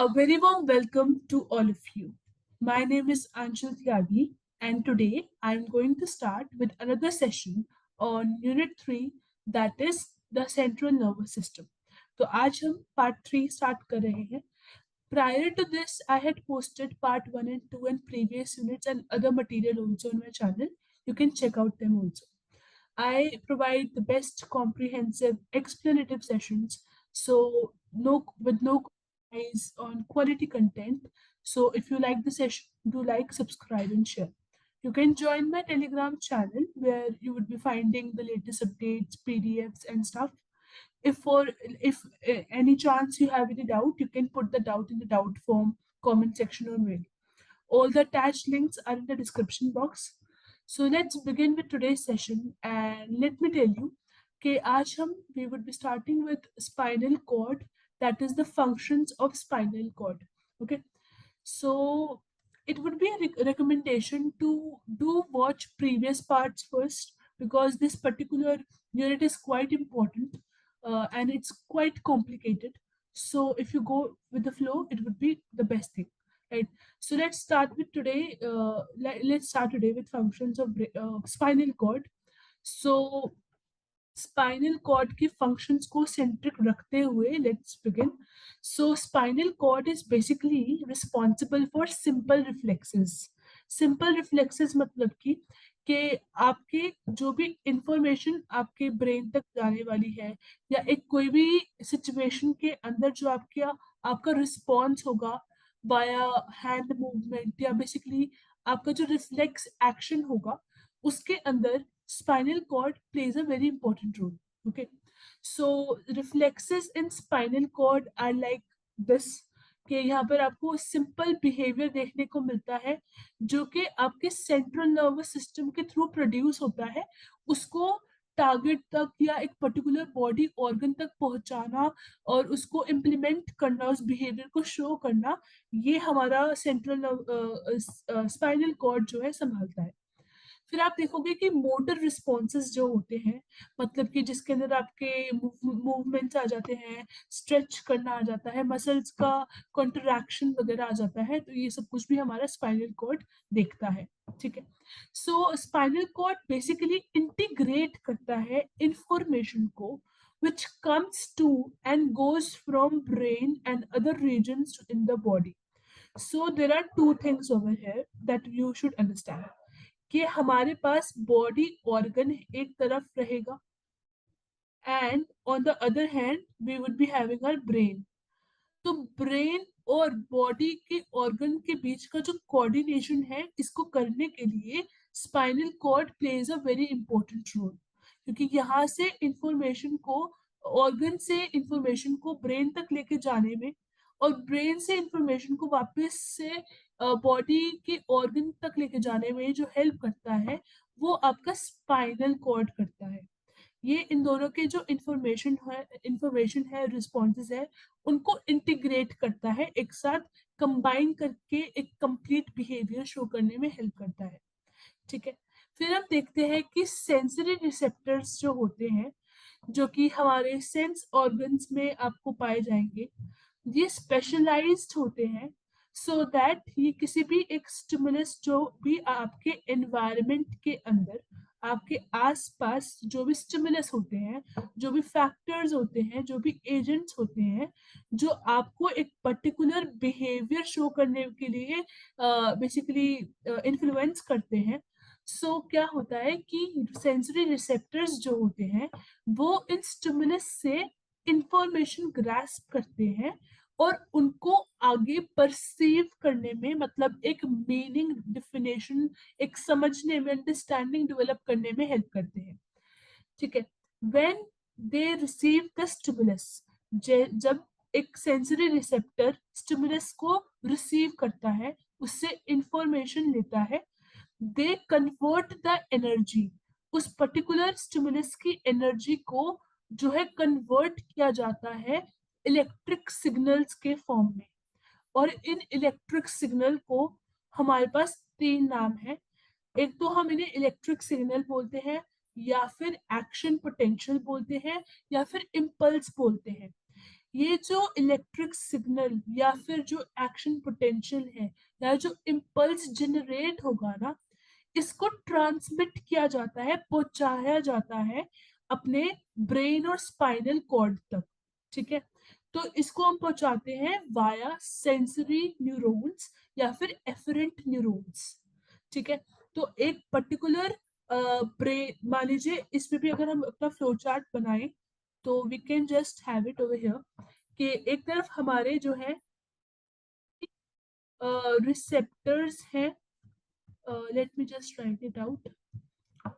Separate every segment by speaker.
Speaker 1: A very warm welcome to all of you. My name is Anshul Tyagi, and today I'm going to start with another session on Unit 3, that is the central nervous system. तो आज हम part 3 start कर रहे हैं. Prior to this, I had posted part 1 and 2 and previous units and other material also on my channel. You can check out them also. I provide the best comprehensive explanative sessions, so no compromise on quality content. So if you like the session, do like, subscribe, and share. You can join my Telegram channel where you would be finding the latest updates, PDFs, and stuff. If any chance you have any doubt, you can put the doubt in the doubt form, comment section, or mail. All the attached links are in the description box. So let's begin with today's session, and let me tell you कि आज हम we would be starting with spinal cord, that is the functions of spinal cord. Okay, so it would be a recommendation to do watch previous parts first, because this particular unit is quite important and it's quite complicated. So if you go with the flow, it would be the best thing, right? So let's start with today. Let's start today with functions of spinal cord. So spinal cord के functions को centric रखते हुए let's begin. So spinal cord is basically responsible for simple reflexes. Simple reflexes मतलब कि आपके जो भी information आपके ब्रेन तक जाने वाली है, या एक कोई भी सिचुएशन के अंदर जो आपका रिस्पॉन्स होगा बाया हैंड मूवमेंट, या बेसिकली आपका जो रिफ्लेक्स एक्शन होगा, उसके अंदर spinal cord plays a very important role. Okay, so reflexes in spinal cord are like this, कि यहाँ पर आपको सिंपल बिहेवियर देखने को मिलता है जो कि आपके सेंट्रल नर्वस सिस्टम के थ्रू प्रोड्यूस होता है. उसको टारगेट तक या एक पर्टिकुलर बॉडी ऑर्गन तक पहुंचाना और उसको इम्प्लीमेंट करना, उस बिहेवियर को शो करना, ये हमारा सेंट्रल स्पाइनल कॉर्ड जो है संभालता है. फिर आप देखोगे कि मोटर रिस्पॉन्सेज जो होते हैं, मतलब कि जिसके अंदर आपके मूवमेंट्स आ जाते हैं, स्ट्रेच करना आ जाता है, मसल्स का कॉन्ट्रैक्शन वगैरह आ जाता है, तो ये सब कुछ भी हमारा स्पाइनल कॉर्ड देखता है. ठीक है, सो स्पाइनल कॉर्ड बेसिकली इंटीग्रेट करता है इंफॉर्मेशन को which comes to and goes from brain and other regions in the body. So there are two things over here that you should understand. कि हमारे पास body organ एक तरफ रहेगा and on the other hand we would be having our brain. तो brain और body के organ के बीच का जो कोऑर्डिनेशन है, इसको करने के लिए spinal cord plays a very important role, क्योंकि यहाँ से इंफॉर्मेशन को, ऑर्गन से इंफॉर्मेशन को ब्रेन तक लेके जाने में, और ब्रेन से इंफॉर्मेशन को वापस से बॉडी के ऑर्गन तक लेके जाने में जो हेल्प करता है, वो आपका स्पाइनल कॉर्ड करता है. ये इन दोनों के जो इंफॉर्मेशन है, रिस्पॉन्सेज है, उनको इंटीग्रेट करता है, एक साथ कंबाइन करके एक कंप्लीट बिहेवियर शो करने में हेल्प करता है. ठीक है, फिर हम देखते हैं कि सेंसरी रिसेप्टर्स जो होते हैं, जो कि हमारे सेंस ऑर्गन्स में आपको पाए जाएंगे, ये स्पेशलाइज्ड होते हैं सो दैट ये किसी भी एक स्टिमुलस जो भी आपके एनवायरनमेंट के अंदर, आपके आसपास जो भी स्टिमुलस होते हैं, जो भी फैक्टर्स होते हैं, जो भी एजेंट्स होते हैं, जो आपको एक पर्टिकुलर बिहेवियर शो करने के लिए बेसिकली इन्फ्लुएंस करते हैं. सो क्या होता है कि सेंसरी रिसेप्टर्स जो होते हैं, वो इन स्टिमुलस से इंफॉर्मेशन ग्रास्प करते हैं और उनको आगे परसीव करने में, मतलब एक मीनिंग डिफिनेशन, एक समझने में, अंडरस्टैंडिंग डेवलप करने में हेल्प करते हैं. ठीक है, when they receive the stimulus, जब एक सेंसरी रिसेप्टर स्टिमुलस को रिसीव करता है, उससे इंफॉर्मेशन लेता है, दे कन्वर्ट द एनर्जी, उस पर्टिकुलर स्टिमुलस की एनर्जी को जो है कन्वर्ट किया जाता है इलेक्ट्रिक सिग्नल्स के फॉर्म में. और इन इलेक्ट्रिक सिग्नल को हमारे पास तीन नाम है. एक तो हम इन्हें इलेक्ट्रिक सिग्नल बोलते हैं, या फिर एक्शन पोटेंशियल बोलते हैं, या फिर इम्पल्स बोलते हैं. ये जो इलेक्ट्रिक सिग्नल या फिर जो एक्शन पोटेंशियल है या जो इम्पल्स जनरेट होगा ना, इसको ट्रांसमिट किया जाता है, पहुंचाया जाता है अपने ब्रेन और स्पाइनल कॉर्ड तक। ठीक है, तो इसको हम पहुंचाते हैं वाया सेंसरी न्यूरॉन्स या फिर एफरेंट न्यूरॉन्स। ठीक है, तो एक पर्टिकुलर ब्रेन, मान लीजिए इसमें भी अगर हम अपना फ्लो चार्ट बनाएं तो we can just have it over here कि एक तरफ हमारे जो है रिसेप्टर्स हैं, let me just write it out,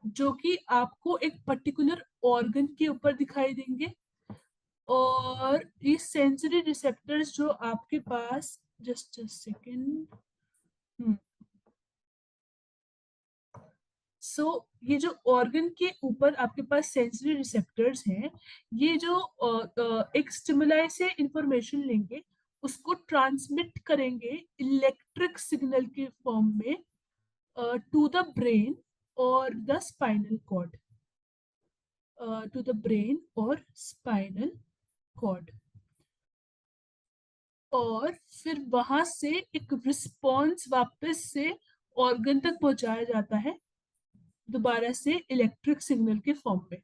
Speaker 1: जो कि आपको एक पर्टिकुलर ऑर्गन के ऊपर दिखाई देंगे। और ये सेंसरी रिसेप्टर्स जो आपके पास, जस्ट सेकेंड, सो ये जो ऑर्गन के ऊपर आपके पास सेंसरी रिसेप्टर्स हैं, ये जो एक स्टिमुलाई से इंफॉर्मेशन लेंगे, उसको ट्रांसमिट करेंगे इलेक्ट्रिक सिग्नल के फॉर्म में टू द ब्रेन और the spinal cord, to the brain और स्पाइनल कॉर्ड। और फिर वहां से एक रिस्पॉन्स वापस से ऑर्गन तक पहुंचाया जाता है, दोबारा से इलेक्ट्रिक सिग्नल के फॉर्म में।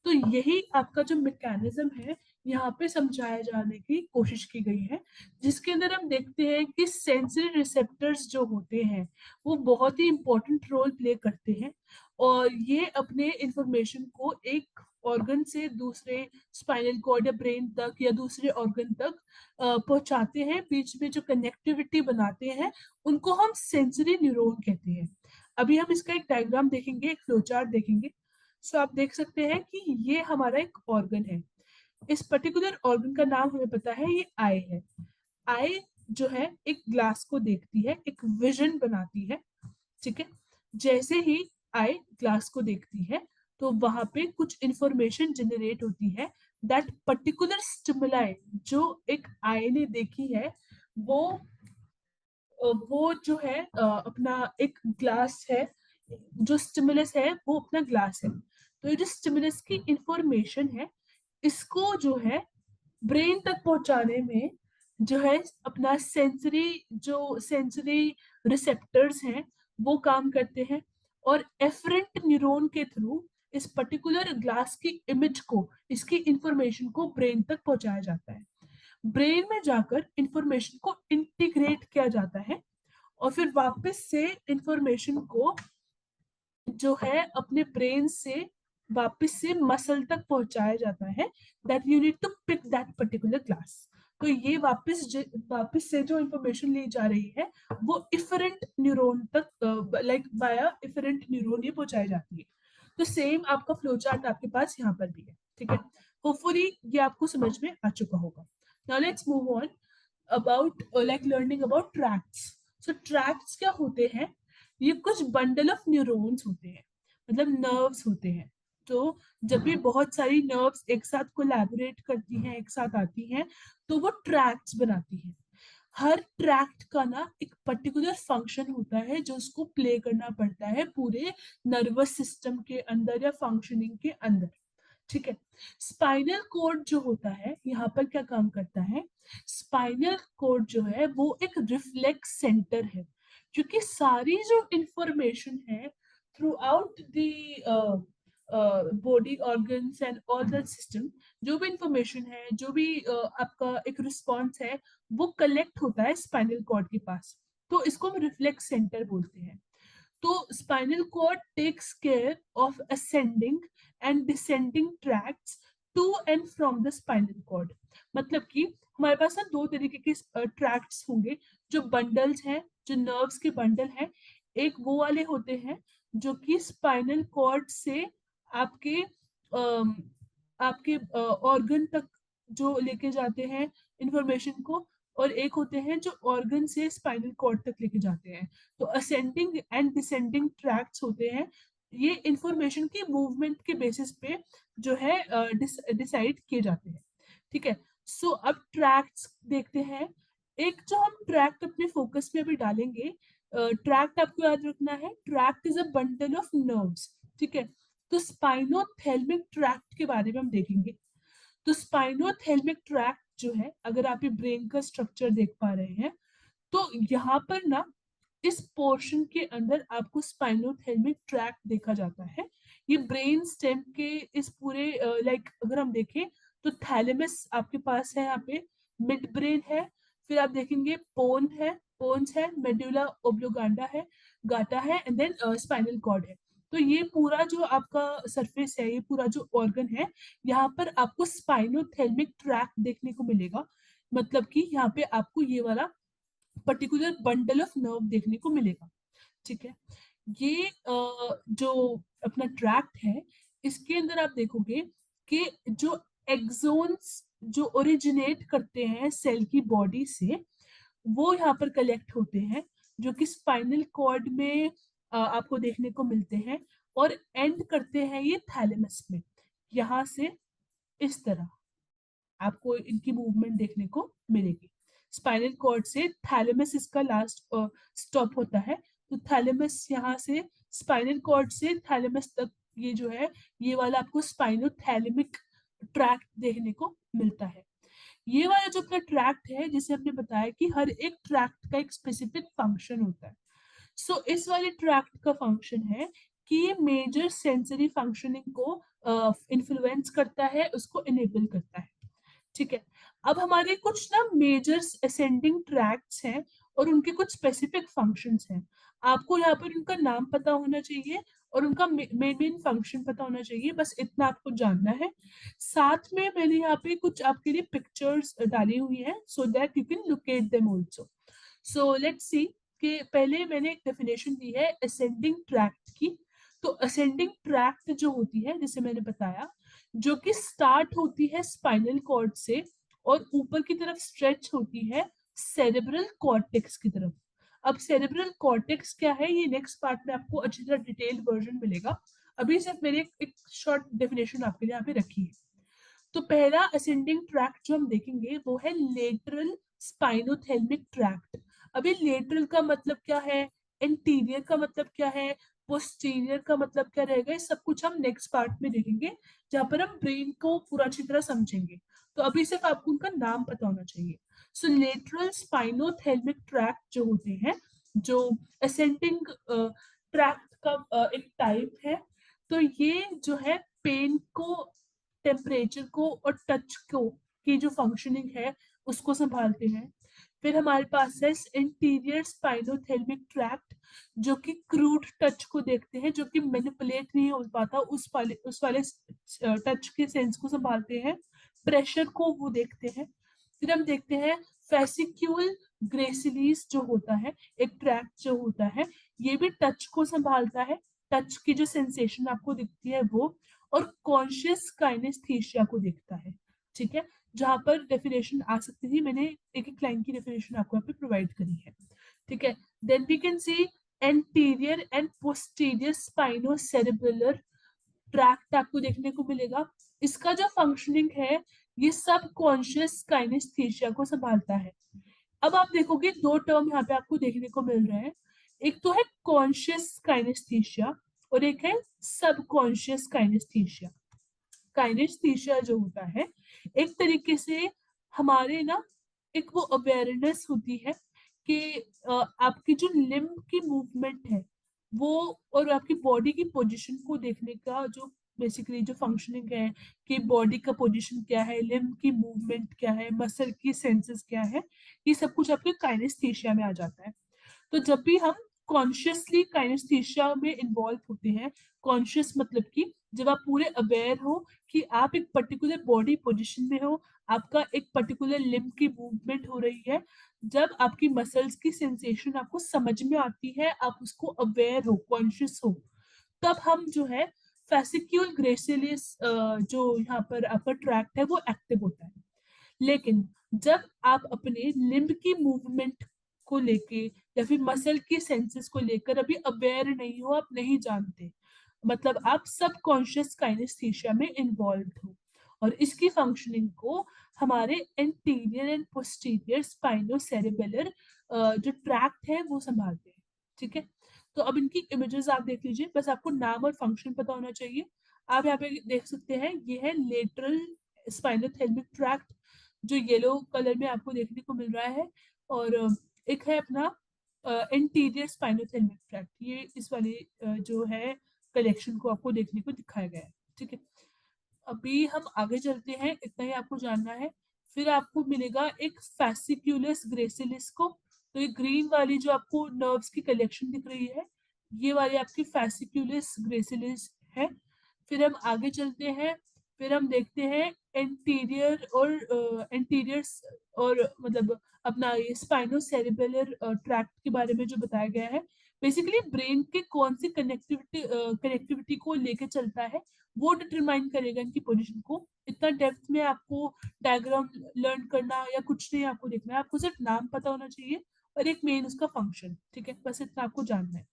Speaker 1: तो यही आपका जो मैकेनिज्म है यहाँ पे समझाया जाने की कोशिश की गई है, जिसके अंदर हम देखते हैं कि सेंसरी रिसेप्टर्स जो होते हैं वो बहुत ही इंपॉर्टेंट रोल प्ले करते हैं, और ये अपने इंफॉर्मेशन को एक ऑर्गन से दूसरे स्पाइनल कॉर्ड या ब्रेन तक या दूसरे ऑर्गन तक पहुंचाते हैं। बीच में जो कनेक्टिविटी बनाते हैं उनको हम सेंसरी न्यूरॉन कहते हैं। अभी हम इसका एक डायग्राम देखेंगे, एक फ्लो चार्ट देखेंगे। सो आप देख सकते हैं कि ये हमारा एक ऑर्गन है। इस पर्टिकुलर ऑर्गन का नाम हमें पता है, ये आई है। आई जो है एक ग्लास को देखती है, एक विजन बनाती है। ठीक है, जैसे ही आई ग्लास को देखती है तो वहां पे कुछ इंफॉर्मेशन जनरेट होती है। दैट पर्टिकुलर स्टिमुलाई जो एक आई ने देखी है, वो वो जो है अपना एक ग्लास है, जो स्टिमुलस है वो अपना ग्लास है। तो ये जो स्टिमुलस की इंफॉर्मेशन है, इसको जो है ब्रेन तक पहुंचाने में जो है अपना सेंसरी, जो सेंसरी रिसेप्टर्स हैं वो काम करते हैं। और एफरेंट न्यूरॉन के थ्रू इस पर्टिकुलर ग्लास की इमेज को, इसकी इंफॉर्मेशन को ब्रेन तक पहुंचाया जाता है। ब्रेन में जाकर इंफॉर्मेशन को इंटीग्रेट किया जाता है और फिर वापस से इंफॉर्मेशन को जो है अपने ब्रेन से वापस से मसल तक पहुंचाया जाता है, that you need to pick that particular class. तो ये वापस से जो इंफॉर्मेशन ली जा रही है वो इफरेंट न्यूरॉन तक, लाइक बाया इफरेंट न्यूरॉन ये पहुंचाई जाती है। तो सेम आपका फ्लो चार्ट आपके पास यहाँ पर भी है। ठीक है, होपफुली ये आपको समझ में आ चुका होगा। Now let's move on about like learning about tracts. So tracts क्या होते हैं? ये कुछ बंडल ऑफ न्यूरॉन्स होते हैं, मतलब नर्व्स होते हैं। तो जब भी बहुत सारी नर्व्स एक साथ कोलैबोरेट करती हैं, एक साथ आती हैं, तो वो ट्रैक्ट्स बनाती हैं। हर ट्रैक्ट का ना एक पर्टिकुलर फंक्शन होता है जो उसको प्ले करना पड़ता है पूरे नर्वस सिस्टम के अंदर या फंक्शनिंग के अंदर। ठीक है, स्पाइनल कोड जो होता है यहाँ पर क्या काम करता है? स्पाइनल कोड जो है वो एक रिफ्लेक्स सेंटर है, क्योंकि सारी जो इंफॉर्मेशन है through out the body organs and all the system, जो भी इंफॉर्मेशन है, जो भी आपका एक रिस्पॉन्स है, वो कलेक्ट होता है स्पाइनल कॉर्ड के पास। तो इसको हम रिफ्लेक्स सेंटर बोलते हैं। तो spinal cord takes care of ascending and descending tracts to and from the spinal cord. मतलब कि हमारे पास ना दो तरीके के ट्रैक्ट्स होंगे, जो बंडल्स हैं, जो नर्व्स के बंडल हैं। एक वो वाले होते हैं जो कि स्पाइनल कॉर्ड से आपके आपके ऑर्गन तक जो लेके जाते हैं इंफॉर्मेशन को, और एक होते हैं जो ऑर्गन से स्पाइनल कॉर्ड तक लेके जाते हैं। तो असेंडिंग एंड डिसेंडिंग ट्रैक्ट्स होते हैं, ये इंफॉर्मेशन की मूवमेंट के बेसिस पे जो है डिसाइड किए जाते हैं। ठीक है, सो अब ट्रैक्ट्स देखते हैं। एक जो हम ट्रैक्ट अपने फोकस में अभी डालेंगे, ट्रैक्ट आपको याद रखना है, tract is a bundle of nerves. ठीक है, तो स्पाइनोथेल्मिक ट्रैक्ट के बारे में हम देखेंगे। तो स्पाइनोथेल्मिक ट्रैक्ट जो है, अगर आप ये ब्रेन का स्ट्रक्चर देख पा रहे हैं, तो यहाँ पर ना इस पोर्शन के अंदर आपको स्पाइनोथेलमिक ट्रैक्ट देखा जाता है। ये ब्रेन स्टेम के इस पूरे लाइक अगर हम देखें तो थैलेमस आपके पास है, यहाँ पे मिड ब्रेन है, फिर आप देखेंगे पोन्स है, मेडुला ओब्लोगांडा है, गाटा है, एंड देन स्पाइनल कॉर्ड है। तो ये पूरा जो आपका सरफेस है, ये पूरा जो ऑर्गन है, यहाँ पर आपको स्पाइनोथेलमिक ट्रैक्ट देखने को मिलेगा। मतलब कि यहाँ पे आपको ये वाला पर्टिकुलर बंडल ऑफ नर्व देखने को मिलेगा। ठीक है, ये जो अपना ट्रैक्ट है, इसके अंदर आप देखोगे कि जो एक्सोन्स जो ओरिजिनेट करते हैं सेल की बॉडी से, वो यहाँ पर कलेक्ट होते हैं, जो कि स्पाइनल कॉर्ड में आपको देखने को मिलते हैं, और एंड करते हैं ये थैलेमस में। यहाँ से इस तरह आपको इनकी मूवमेंट देखने को मिलेगी। स्पाइनल कॉर्ड से थैलेमस इसका लास्ट स्टॉप होता है, तो थैलेमस यहाँ से स्पाइनल कॉर्ड से थैलेमस तक ये जो है, ये वाला आपको स्पाइनोथैलेमिक ट्रैक्ट देखने को मिलता है। ये वाला जो अपना ट्रैक्ट है, जिसे हमने बताया कि हर एक ट्रैक्ट का एक स्पेसिफिक फंक्शन होता है। सो इस वाले ट्रैक्ट का फंक्शन है कि ये मेजर सेंसरी फंक्शनिंग को इन्फ्लुएंस करता है, उसको इनेबल करता है। ठीक है, अब हमारे कुछ ना मेजर असेंडिंग ट्रैक्ट्स हैं और उनके कुछ स्पेसिफिक फंक्शंस हैं। आपको यहाँ पर उनका नाम पता होना चाहिए और उनका मेन फंक्शन पता होना चाहिए, बस इतना आपको जानना है। साथ में मैंने यहाँ पे कुछ आपके लिए पिक्चर्स डाली हुई है, so that you can locate them also. So let's see कि पहले मैंने एक डेफिनेशन दी है असेंडिंग ट्रैक्ट की। तो असेंडिंग ट्रैक्ट जो होती है, जैसे मैंने बताया, जो कि स्टार्ट होती है स्पाइनल कॉर्ड से और ऊपर की तरफ स्ट्रेच होती है सेरेब्रल कॉर्टेक्स की तरफ। अब सेरेब्रल कॉर्टेक्स क्या है, ये नेक्स्ट पार्ट में आपको अच्छी तरह डिटेल वर्जन मिलेगा। अभी सिर्फ मैंने एक शॉर्ट डेफिनेशन आपके लिए यहाँ पे रखी है। तो पहला असेंडिंग ट्रैक्ट जो हम देखेंगे वो है लेटरल स्पाइनोथेलमिक ट्रैक्ट। अभी लेटरल का मतलब क्या है, इंटीरियर का मतलब क्या है, पोस्टीरियर का मतलब क्या रहेगा, ये सब कुछ हम नेक्स्ट पार्ट में देखेंगे, जहां पर हम ब्रेन को पूरा अच्छी तरह समझेंगे। तो अभी सिर्फ आपको उनका नाम पता होना चाहिए। सो लेटरल स्पाइनोथेलमिक ट्रैक्ट जो होते हैं, जो असेंडिंग ट्रैक्ट का एक टाइप है, तो ये जो है पेन को, टेम्परेचर को और टच को की जो फंक्शनिंग है उसको संभालते हैं। फिर हमारे पास है इंटीरियर स्पाइनोथेलमिक ट्रैक्ट, जो कि क्रूड टच को देखते हैं, जो कि मैनिपुलेट नहीं हो पाता, उस वाले टच के सेंस को संभालते हैं। प्रेशर को वो देखते हैं। फिर हम देखते हैं फेसिक्यूल ग्रेसिलीज जो होता है, एक ट्रैक्ट जो होता है, ये भी टच को संभालता है, टच की जो सेंसेशन आपको दिखती है वो, और कॉन्शियस काइनेस्थीसिया को देखता है। ठीक है, जहां पर डेफिनेशन आ सकती थी, मैंने एक एक लाइन की डेफिनेशन आपको यहाँ पे प्रोवाइड करी है। ठीक है, then we can see anterior and posterior spinocerebellar tract आपको देखने को मिलेगा। इसका जो फंक्शनिंग है, ये सब कॉन्शियस काइनेस्थीसिया को संभालता है। अब आप देखोगे दो टर्म यहाँ पे आपको देखने को मिल रहे हैं, एक तो है कॉन्शियस काइनेस्थीसिया और एक है सबकॉन्शियस काइनेस्थीसिया। काइनेस्थीसिया जो होता है, एक तरीके से हमारे ना एक वो अवेयरनेस होती है कि आपकी जो लिम्ब की मूवमेंट है वो, और आपकी बॉडी की पोजीशन को देखने का जो बेसिकली जो फंक्शनिंग है, कि बॉडी का पोजीशन क्या है, लिम्ब की मूवमेंट क्या है, मसल की सेंसेस क्या है, ये सब कुछ आपके काइनेस्थीसिया में आ जाता है। तो जब भी हम कॉन्शियसली काइनेस्थीसिया में इन्वॉल्व होते हैं, कॉन्शियस मतलब कि जब आप पूरे अवेयर हो कि आप एक पर्टिकुलर बॉडी पोजीशन में हो, आपका एक पर्टिकुलर लिम्ब की मूवमेंट हो रही है, जब आपकी मसल्स की सेंसेशन आपको समझ में आती है, आप उसको अवेयर हो, कॉन्शियस हो, तब हम जो है फेसिक्यूल ग्रेसिलिस जो यहाँ पर आपका ट्रैक्ट है वो एक्टिव होता है। लेकिन जब आप अपने लिम्ब की मूवमेंट को लेके या फिर मसल की सेंसेस को लेकर अभी अवेयर नहीं हो, आप नहीं जानते, मतलब आप सबकॉन्शियस काइनेस्थीसिया में इन्वॉल्व हो, और इसकी फंक्शनिंग को हमारे एंटीरियर एंड पोस्टीरियर स्पाइनोसेरेबेलर जो ट्रैक्ट है वो संभालते हैं। ठीक है, तो अब इनकी इमेजेस आप देख लीजिए, बस आपको नाम और फंक्शन पता होना चाहिए। आप यहाँ पे देख सकते हैं, ये है लेटरल स्पाइनोथेलमिक ट्रैक्ट, जो येलो कलर में आपको देखने को मिल रहा है, और एक है अपना इंटीरियर स्पाइनोथेलिक ट्रैक्ट। ये इस वाले जो है कलेक्शन को आपको देखने को दिखाया गया है। ठीक है, अभी हम आगे चलते हैं, इतना ही आपको जानना है। फिर आपको मिलेगा एक फैसिक्यूलस ग्रेसिलिस को। तो ये ग्रीन वाली जो आपको नर्व्स की कलेक्शन दिख रही है, ये वाली आपकी फैसिक्यूलस ग्रेसिलिस है। फिर हम आगे चलते हैं, फिर हम देखते हैं एंटीरियर और एंटीरियर और मतलब अपना ये स्पाइनोसेरिबेलर ट्रैक्ट के बारे में जो बताया गया है। बेसिकली ब्रेन के कौन सी कनेक्टिविटी को लेके चलता है, वो डिटरमाइन करेगा इनकी पोजीशन को। इतना डेप्थ में आपको डायग्राम लर्न करना या कुछ नहीं आपको देखना है, आपको सिर्फ नाम पता होना चाहिए और एक मेन उसका फंक्शन। ठीक है, बस इतना आपको जानना है।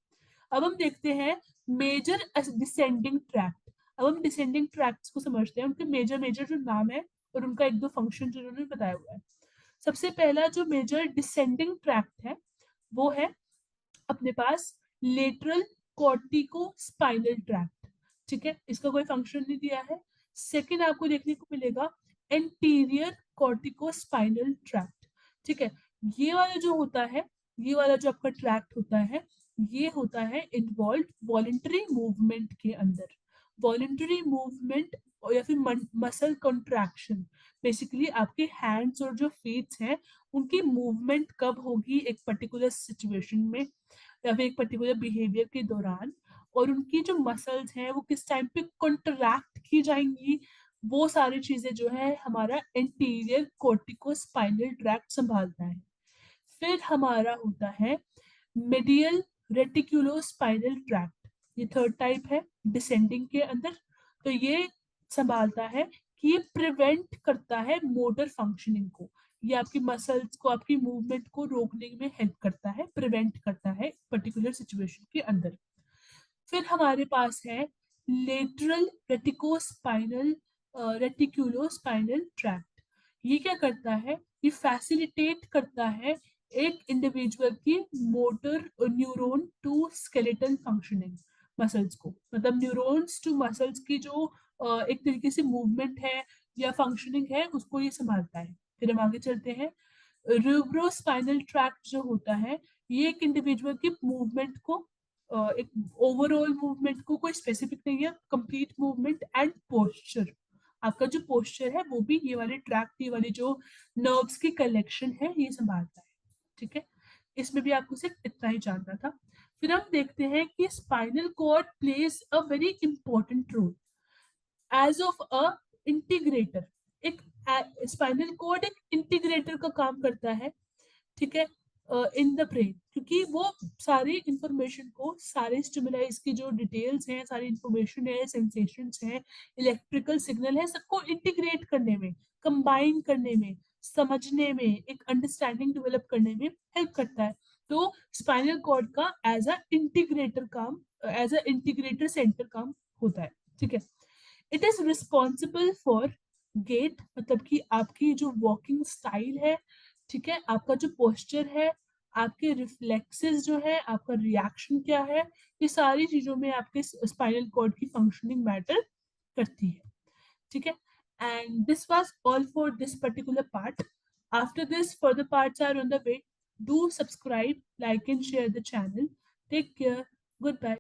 Speaker 1: अब हम देखते हैं मेजर डिसेंडिंग ट्रैक्ट। अब हम डिसेंडिंग ट्रैक्ट्स को समझते हैं, उनके मेजर मेजर जो नाम है और उनका एक दो फंक्शन जो उन्होंने बताया हुआ है। सबसे पहला जो मेजर डिसेंडिंग ट्रैक्ट है वो है अपने पास लेटरल कॉर्टिको स्पाइनल ट्रैक्ट। ठीक है, इसका कोई फंक्शन नहीं दिया है। सेकंड आपको देखने को मिलेगा एंटीरियर कॉर्टिको स्पाइनल ट्रैक्ट। ठीक है, ये वाला जो होता है, ये वाला जो आपका ट्रैक्ट होता है, ये होता है इन्वॉल्व वॉलेंटरी मूवमेंट के अंदर। वॉलेंटरी मूवमेंट या फिर मसल कंट्रैक्शन, बेसिकली आपके हैंड्स और जो फीट्स हैं उनकी मूवमेंट कब होगी एक पर्टिकुलर सिचुएशन में या फिर एक पर्टिकुलर बिहेवियर के दौरान, और उनकी जो मसल्स हैं वो किस टाइम पे कॉन्ट्रैक्ट की जाएंगी, वो सारी चीजें जो है हमारा एंटीरियर कोर्टिको स्पाइनल ट्रैक्ट संभालता है। फिर हमारा होता है मेडियल रेटिकुलो स्पाइनल ट्रैक्ट। ये थर्ड टाइप है डिसेंडिंग के अंदर। तो ये संभालता है कि ये प्रिवेंट करता है मोटर फंक्शनिंग को, ये आपकी मसल्स को, आपकी मूवमेंट को रोकने में हेल्प करता है, प्रिवेंट करता है पर्टिकुलर सिचुएशन के अंदर। फिर हमारे पास है लेटरल रेटिकोस्पाइनल रेटिकुलोस्पाइनल ट्रैक्ट। ये क्या करता है, ये फैसिलिटेट करता है एक इंडिविजुअल की motor neuron to skeletal functioning muscles को, मतलब न्यूरॉन्स टू मसल्स की जो एक तरीके से मूवमेंट है या फंक्शनिंग है उसको ये संभालता है। फिर हम आगे चलते हैं, रूब्रोस्पाइनल ट्रैक्ट जो होता है, ये एक इंडिविजुअल की मूवमेंट को, एक ओवरऑल मूवमेंट को, कोई स्पेसिफिक नहीं है, कंप्लीट मूवमेंट एंड पोस्चर, आपका जो पोस्चर है वो भी ये वाले ट्रैक्ट, ये वाली जो नर्व्स की कलेक्शन है ये संभालता है। ठीक है, इसमें भी आपको सिर्फ इतना ही जानना था। फिर हम देखते हैं कि spinal cord plays a very important role as of a integrator. एक स्पाइनल कॉर्ड एक इंटीग्रेटर का काम करता है, ठीक है, इन द ब्रेन, क्योंकि वो सारी इंफॉर्मेशन को, सारे स्टिमुलाइज की जो डिटेल्स हैं, सारी इंफॉर्मेशन है, सेंसेशंस हैं, इलेक्ट्रिकल सिग्नल है, सबको इंटीग्रेट करने में, कंबाइन करने में, समझने में, एक अंडरस्टैंडिंग डेवलप करने में हेल्प करता है। तो स्पाइनल कॉर्ड का एज अ इंटीग्रेटर काम, एज अ इंटीग्रेटर सेंटर काम होता है। ठीक है, it is responsible for gait, मतलब कि आपकी जो वॉकिंग स्टाइल है, ठीक है, आपका जो पोस्चर है, आपके रिफ्लेक्सेस जो है, आपका रिएक्शन क्या है, ये सारी चीजों में आपके स्पाइनल कॉर्ड की फंक्शनिंग मैटर करती है। ठीक है, and this was all for this particular part. After this further parts are on the way. Do subscribe, like and share the channel. Take care. Goodbye.